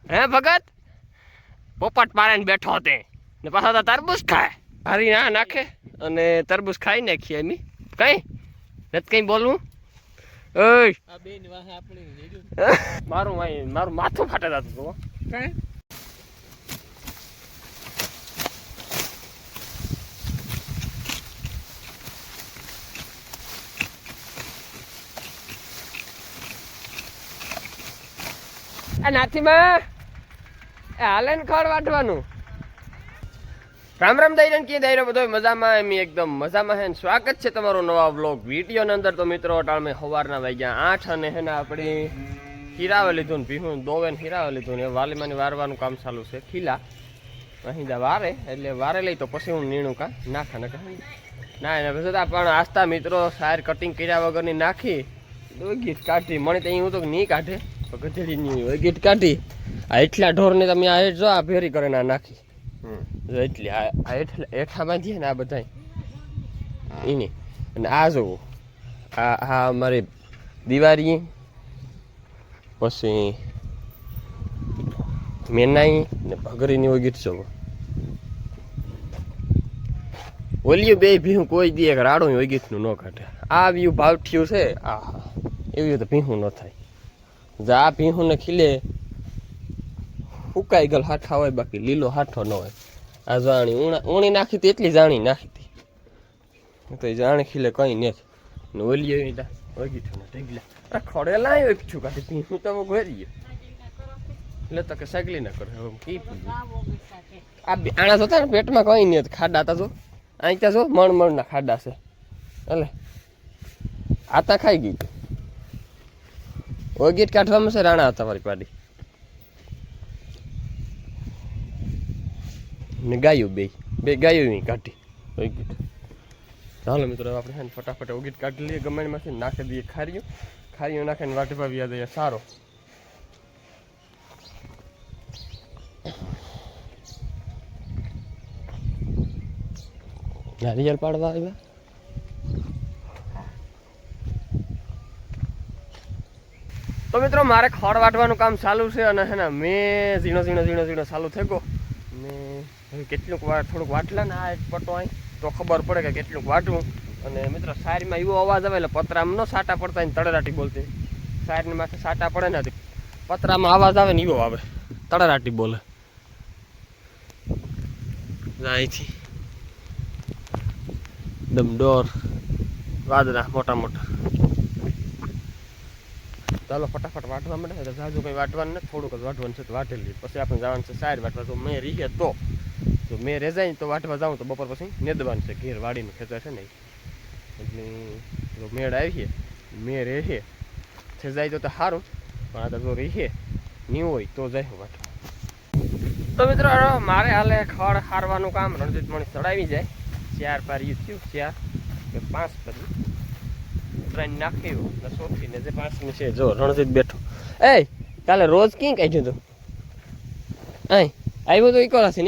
હે ભગત પોપટ પાડીને બેઠો તે ને પાછો તો તરબૂચ ખાય હારી ના નાખે અને તરબૂચ ખાઈ નાખીએ એમ કઈ નથી કઈ બોલવું ઓય મારું માથું ફાટે જતું હતું કઈ નાથીમાં હાલે ને ખડ વાટવાનું રામ રામ દઈને કી દાયરો બધો મજામાં એમ એકદમ મજામાં હે સ્વાગત છે તમારો નવા વ્લોગ વિડીયોની અંદર તો મિત્રો અટાળમે સવારના વાગ્યા 8 અને હે ને આપણે હીરાવે લીધું ને ભીહું દોવે ને હીરાવે લીધું ને વાલીમાંની વારવાનું કામ ચાલુ છે ખીલા અહીં જા વારે એટલે વારે લઈ તો પછી હું નીણું કા નાખા ના એને પછી પણ આસ્તા મિત્રો સાર કટિંગ કર્યા વગરની નાખી ગીત કાઢી મને તો હું તો નહીં કાઢે ગધેડીની હોય ગીટ કાઢી આ એટલા ઢોરને તમે આ હેઠ જો આ ભેરી કરે ના નાખી એટલી આ હેઠા બાંધીએ ને આ બધા એની અને આ જોવો આ અમારી દિવાળી પછી મેનાઈ ને ભગરીની હોય ગીટ જોવો ઓલિયું બે ભીહું કોઈ દી એક રાડું હોય ગીતનું ન કાઢે આ વ્યૂ ભાવઠિયું છે આ એવું તો ભીહું ન થાય જા ભીહું ને ખીલે ફૂકાઈ ગયેલ હાઠા હોય બાકી લીલો હાઠો ન હોય આ જાણી ઊણી નાખી હતી એટલી જાણી નાખી હતી તો જાણી ખીલે કઈ નથી ને ઓલી વગીઠું ઢગલા અરે ખડેલા છું કાઢી ભીહું તો ઘેરી ગયો એટલે તો કે સગલી ના કરે હવે કી આ આણા જોતા ને પેટમાં કઈ નહીં ખાડા હતા જો અહીં ત્યાં જો મણ ના ખાડા છે એટલે આતા ખાઈ ગઈ ઓગીટ કાઢવામાં છે રાણા હતા મારી પાડી ને ગાયું બે ગાયું કાઢી ઓગીટ ચાલો મિત્રો આપણે ફટાફટ ઓગીટ કાઢી લઈએ ગમેણમાંથી નાખી દઈએ ખારીઓ નાખીને વાટવા વ્યા દઈએ સારો નારિયેળ પાડવા આવ્યા તો મિત્રો મારે ખડ વાટવાનું કામ ચાલુ છે અને હે ને મેં ઝીણો ચાલુ થઈ ગયો ને કેટલુંક થોડુંક વાટલા ને આ પટો અહીં તો ખબર પડે કે કેટલુંક વાટવું અને મિત્રો શાયરીમાં એવો અવાજ આવે એટલે પતરામાં ન સાટા પડતા ને તળરાટી બોલતી શાયરની માથે સાટા પડે ને પતરામાં અવાજ આવે ને એવો આવે તળરાટી બોલે અહીંથી દમડોર વાદરા મોટા ચાલો ફટાફટ વાટવા માંડે તો જાજુ કંઈ વાટવાનું નથી થોડુંક જ વાટવાનું છે તો વાટેલી લઈએ પછી આપણે જવાનું છે સાર વાટવા તો મેં રીહે તો મેં રેજાય તો વાટવા જાઉં તો બપોર પછી નેદવાનું છે ઘેર વાડીનું ખેતર છે ને એટલે જો મેળ આવીએ મેં રહે છે જાય તો સારું પણ આ તો જો રહે નહીં હોય તો જાય વાટવા તો મિત્રો મારે હાલે ખડ હારવાનું કામ રણજીત મણી ચડાવી જાય 4 પાર્યું થયું 4 કે 5 પાર્યું ત્રણ નાખ્યું ને સોફીને જે 5ની છે જો રણજીત બેઠો એ કાલે રોજ ક્યાં કાઢ્યું તું અહીં આવ્યો તો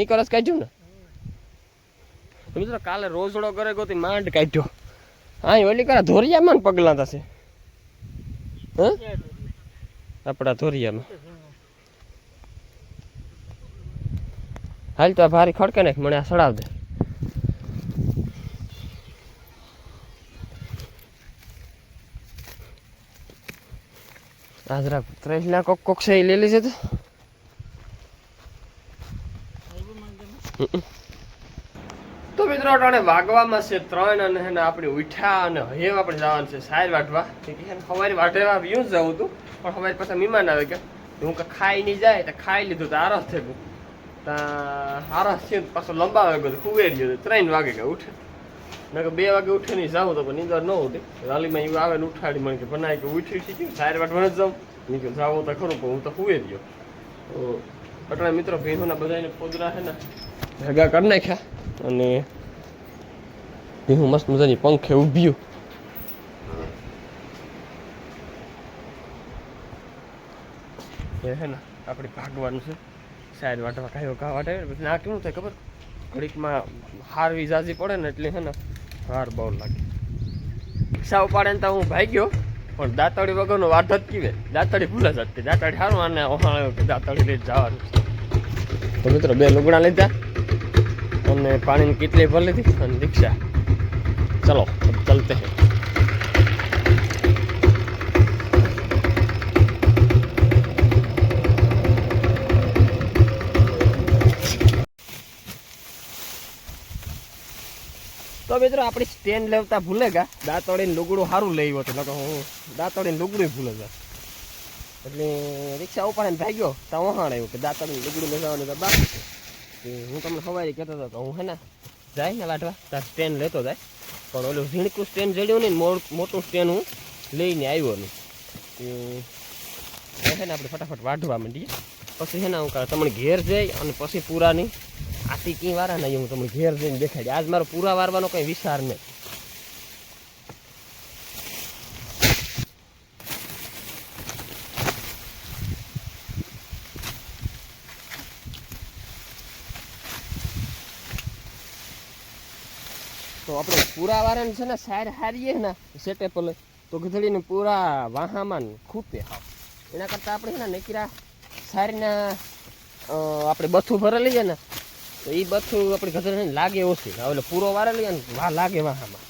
નિકોલસ કાઢ્યું ને મિત્રો કાલે રોજડો કરે ગોતી માંડ કાઢ્યો હા ઓલી કરા ધોરિયામાં ને પગલા થશે હ આપણા ધોરિયામાં હાલ તો આ ભારી ખડકે નાખ મને આ સડાવ દે આજરા 3 લાખ કોક છે એ લેલી છે તો મિત્રો અટાણે વાગવામાં છે 3 અને એને આપણે ઉઠ્યા અને હવે આપણે જવાનું છે સાર વાટવા સવારે વાટેવા વ્યૂ જ જવું હતું પણ સવારે પાછા મહેમાન આવે કે હું કે ખાઈ નહીં જાય તો ખાઈ લીધું તો આરસ થઈ ગયું આરસ થયું પાછો લંબાવે ગયો ખુવેર ગયો 3 વાગે કે ઉઠે મેં 2 વાગે ઉઠે નહીં જાઉં તો નીંદર ન ઉઠે રાલીમાં એવું આવે ને ઉઠાડી મને કે બનાવી કે ઉઠી શીખ્યું સાર વાટવા જ જાઉં નીકળ જાવું તો ખરું પણ હું તો હુએ ગયો તો અટલા મિત્રો ભીહુના બધાને પોદરા છે ને ભેગા કરી નાખ્યા અને ભીહું મસ્ત મજાની પંખે ઊભ્યું એ હે ને આપણે ભાગવાનું છે સાર વાટવા કાયો ઘા વાટે પછી ના કેવું થાય ખબર ઘડીકમાં હારવી જાજી પડે ને એટલે હે ને હાર બહુ લાગે સાવ પાડે ને તો હું ભાગ્યો પણ દાંતડી વગરનો વાત જ કીવે, દાંતડી ભૂલે જ હતી. દાંતડી સારું આને ઓહાણ્યો કે દાંતડી લઈ જવાનું છે. તો મિત્રો 2 લુગડા લીધા અને પાણીની કીટલી ભરી લીધી અને રિક્ષા. ચલો ચલતે હે. તો મિત્રો આપણી સ્ટેન્ડ લેવતા ભૂલે ગયા. દાંતડીને લુગડું સારું લઈ હતું, નકર હું દાંતડીને લુગડું ભૂલે ગયા. એટલે રિક્ષા ઉપાડીને ભાગ્યો તો વહાણ આવ્યું કે દાંતડીને લુગડું લઈ જવાનું તો બાકી છે. હું તમને સવારે કહેતો હતો કે હું હે ને જાય ને વાટવા તાર સ્ટેન્ડ લેતો જાય, પણ ઓલું ઝીણકું સ્ટેન્ડ જડ્યું નહીં, મોટું સ્ટેન્ડ હું લઈને આવ્યો નહીં. છે ને આપણે ફટાફટ વાઢવા માંડીએ. પછી છે ને હું તમને ઘેર જઈ અને પછી પૂરાની આથી કી વારા નહીં હું તમને ઘેર જઈને દેખાડી. આજ મારો પૂરા વારવાનો કંઈ વિચાર નહીં. તો આપણે પૂરા વારાને છે ને સાર હારીએ ને સેટેપલ તો ગધડીને પૂરા વાહામાં ખૂપે હાવ. એના કરતાં આપણે છે ને નકરા સારીના આપણે બથું ભરે લઈએ ને તો એ બથું આપણે ગધડીને લાગે ઓછી. એટલે પૂરો વારે લઈએ ને લાગે વાહામાં.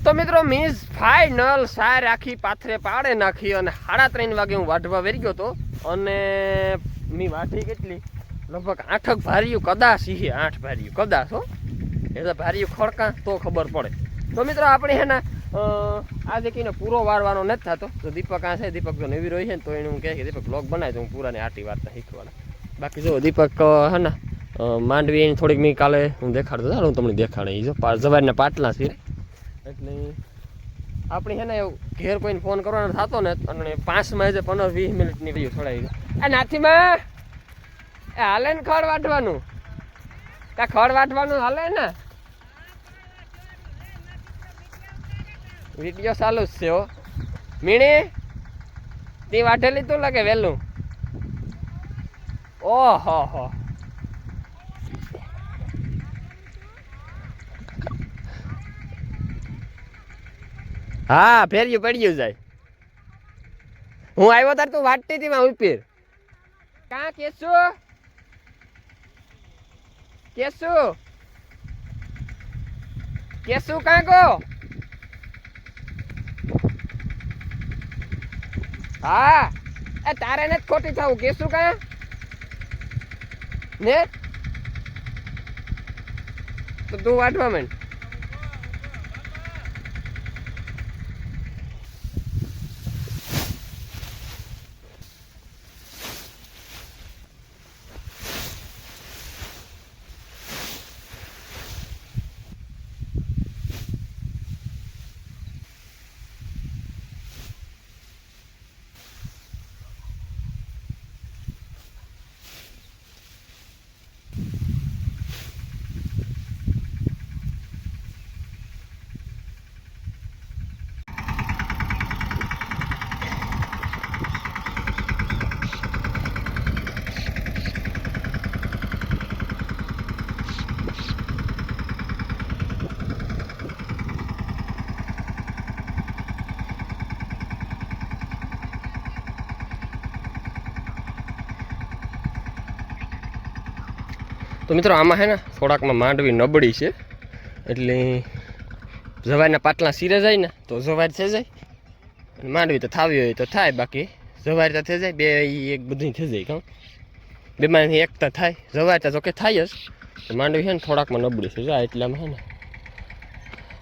તો મિત્રો મીન્સ ફાઇનલ સાર આખી પાથરે પાડે નાખી અને 3:30 વાગે હું વાઢવા વેરી ગયો હતો. અને મેં વાઢી કેટલી લગભગ 8 ભાર્યું કદાચ, 8 ભાર્યું કદાચ. હો એટલે ભાર્યું ખડકા તો ખબર પડે. તો મિત્રો આપણે હે ને આજે કહીને પૂરો વારવાનો નથી થતો. તો દીપક આ છે, દીપક જો નવી રહી છે ને તો એને હું કહે કે દીપક બ્લોગ બનાવી તો હું પૂરાની આટી વાર્તા શીખવાના. બાકી જો દીપક હે ને માંડવી એની થોડીક મેં કાલે હું દેખાડતો હતો, હું તમને દેખાડે. એ જો જવારના પાટલા છે એટલે આપણી છે ને ઘેર કોઈને ફોન કરવાનો થતો ને અને 5માં 15-20 મિનિટની વિડીયો છોડાવી. આ નાથીમાં એ હાલે ને ખડ વાટવાનું, કા ખડ વાટવાનું હાલે ને વિડીયો ચાલુ જ છે. હો મીણી તે વાટેલી તું લાગે વહેલું. ઓહો હો હા ફેર્યું પડ્યું જાય. હું આવ્યો તાર તું વાટતી હતી માં ઉપીર. કાં કેશું કેશું કેશું કાં ગો? હા એ તારે ને જ ખોટી થવું. કેશું કાં ને તો તું વાટવા માંડ. તો મિત્રો આમાં હે ને થોડાકમાં માંડવી નબળી છે, એટલે જવારના પાટલા સિરે જાય ને તો જવાર થઈ જાય, અને માંડવી તો થાવી હોય તો થાય, બાકી જવાર તો થઈ જાય, બે એક બધું થઈ જાય. કામ બેમાંથી એકતા થાય, જવાર તો કે થાય જ, તો માંડવી છે ને થોડાકમાં નબળી છે જાય એટલામાં છે ને.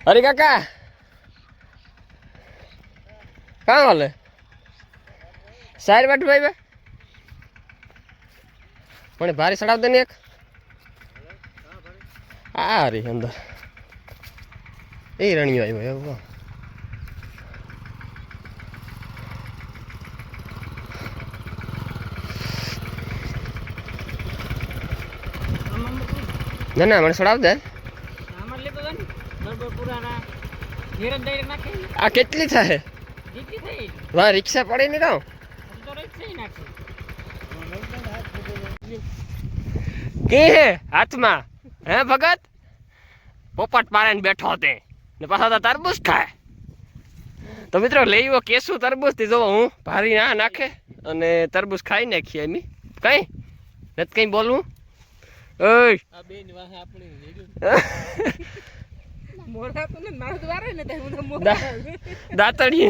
અરે કાકા કાં હાલે સાર વાટ ભાઈ પણ ભારે ચડાવ દે ને એક આ રે અંદર એ રણિયો આવ્યો એવું. ના ના મને ચડાવ દે. આ કેટલી થાય વાહ રિક્ષા પડે ને તો કે હે હાથમાં હે ભગત પોપટ પાડીને બેઠો તે ને પાછા તો તરબૂચ ખાય. તો મિત્રો લેવો કેસું તરબૂચ થી જોવો હું ભારી ના નાખે અને તરબૂચ ખાઈ નાખીએ એમ કઈ નથી કઈ બોલવું. ઓય આ બે ની વાહે આપણી મોરા તો ને માર દ્વારે ને તે હું દાતડી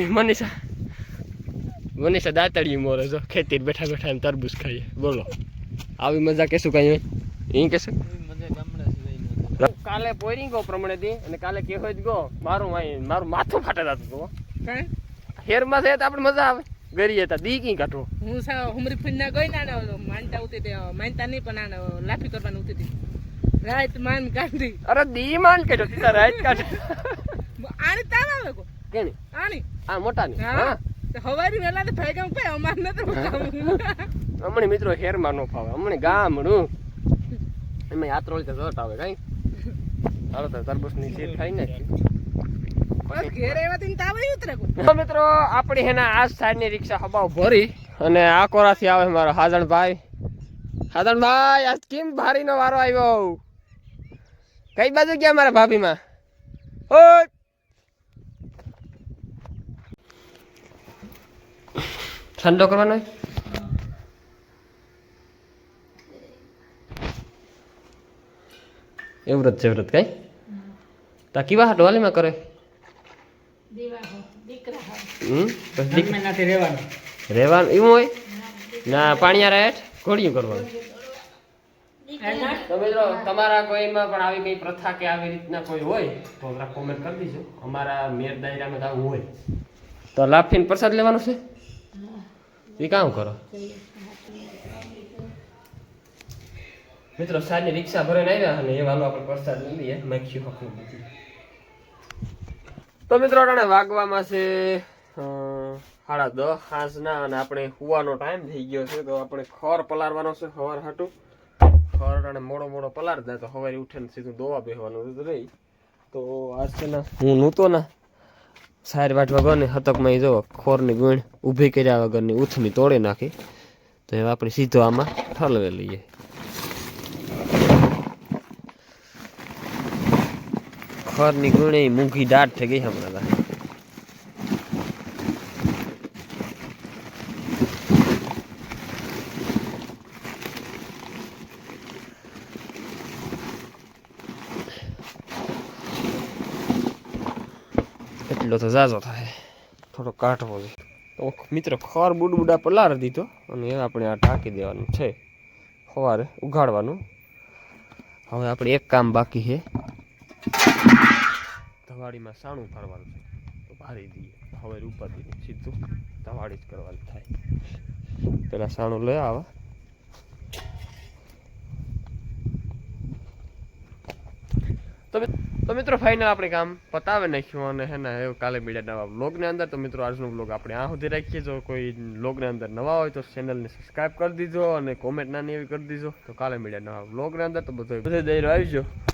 મનીષા દાતડી મોરે જો ખેતી બેઠા બેઠા એમ તરબૂચ ખાઈએ. બોલો આવી મજા કેશું કઈ હોય એ કેશું કાલે પોઈરી ગો પ્રમાણે દી અને કાલે કેવો જ ગો મારું માથું ફાટે જતું હતું હેર માં છે તો આપણે મજા આવે ગરીએ તા દી કી કાઢો હું સા હુમરી ફિન્ના ગઈ ના માનતા ઉતી તે માનતા નહીં પણ આ લાફી કરવાનું ઉતી હતી રાત માન કાઢી. અરે દી માન કાઢો તીતા રાત કાઢી આની તાર આવે કો કેની આની આ મોટા ની હા તો હવારી વેલા તો ભાઈ ગામ પે અમાર ન તો અમણે મિત્રો હેર માં નો ફાવે અમણે ગામડું એમાં યાત્રોલ તો જટ આવે કઈ હાલો તો તરબૂચ ની સીટ ખાઈ નાખી બસ ઘેરે એવાથી તાવ ઉતરે કો. મિત્રો આપણી હેના આ સાઈડ ની રિક્ષા હબાવ ભરી અને આ કોરાથી આવે મારો હાજણભાઈ. હાજણભાઈ આજ કેમ ભારી નો વારો આવ્યો? કઈ બાજુ ગયા મારા ભાભી માં? ઓય ઠંડો કરવાનો એ વ્રત છે વ્રત કઈ તા કેવા હાટો વાલીમાં કરે રેવાનું એવું હોય ના પાણીયા રેઠ ઘોડિયું કરવાનું. તો મિત્રો તમારા કોઈમાં પણ આવી કઈ પ્રથા કે આવી રીતના કોઈ હોય તો કોમેન્ટ કરી દીજો. અમારા મેર દાયરામાં આવું હોય તો લાફીને પ્રસાદ લેવાનો છે એ કામ કરો. મિત્રો સાંજની રિક્ષા ભરીને આવ્યા અને એ વાલો આપણે પ્રસાદ લઈ લઈએ માખ્યું હકનું બીજું. તો મિત્રો અટાણે વાગવામાં છે 10:30 સાંજના અને આપણે હુવાનો ટાઈમ થઈ ગયો છે તો આપણે ખોર પલાળવાનો છે સવાર હાટું. ખોર અટાણે મોડો પલાર જાય તો સવારે ઉઠીને સીધું દોવા બેસવાનું રહી. તો આજ છે ને હું નહોતો ને સાર વાટવા ગયો ને હતકમાં જો ખોરની ગુણ ઊભી કર્યા વગરની ઉથમી તોડી નાખી તો હવે આપણે સીધો આમાં ઠલવે લઈએ. ખોરની ગુણી મૂંઘી દાટ થઈ ગઈ હમણાં. એટલો તો ઝાઝો થાય થોડો કાઢવો છે. તો મિત્રો ખોર બુડબુડા પલાર દીધો અને એ આપણે આ ઢાંકી દેવાનું છે સવારે ઉગાડવાનું. હવે આપણે એક કામ બાકી છે ધવાડીમાં સાણું ફરવાનું છે તો ભારી દઈએ હવે ઉપાડી સીધું ધવાડી જ કરવાનું થાય. પેલા સાણું લઈ આવે તો મિત્રો ફાઇનલ આપણે કામ પતાવી નાખ્યું અને હે ને એવું કાલે મળ્યા નવા વ્લોગની અંદર. તો મિત્રો આજનો વ્લોગ આપણે આ સુધી રાખીએ. જો કોઈ વ્લોગની અંદર નવા હોય તો ચેનલને સબસ્ક્રાઈબ કરી દીજો અને કોમેન્ટ નાની એવી કરી દીજો. તો કાલે મળ્યા નવા વ્લોગની અંદર તો બધો દઈ આવી જો.